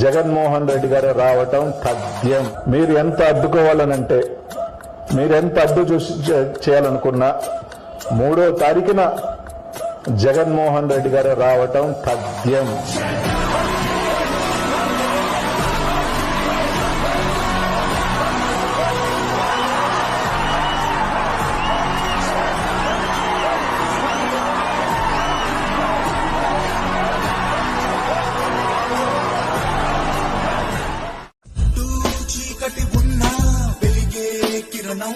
జగన్మోహన్ రెడ్డి గారు రావటం తథ్యం. మీరు ఎంత అడ్డుకోవాలనంటే, మీరెంత అడ్డు చేయాలనుకున్నా 3వ తారీఖున జగన్మోహన్ రెడ్డి గారు రావటం తథ్యం. చీకటి ఉన్నా వెలిగే కిరణం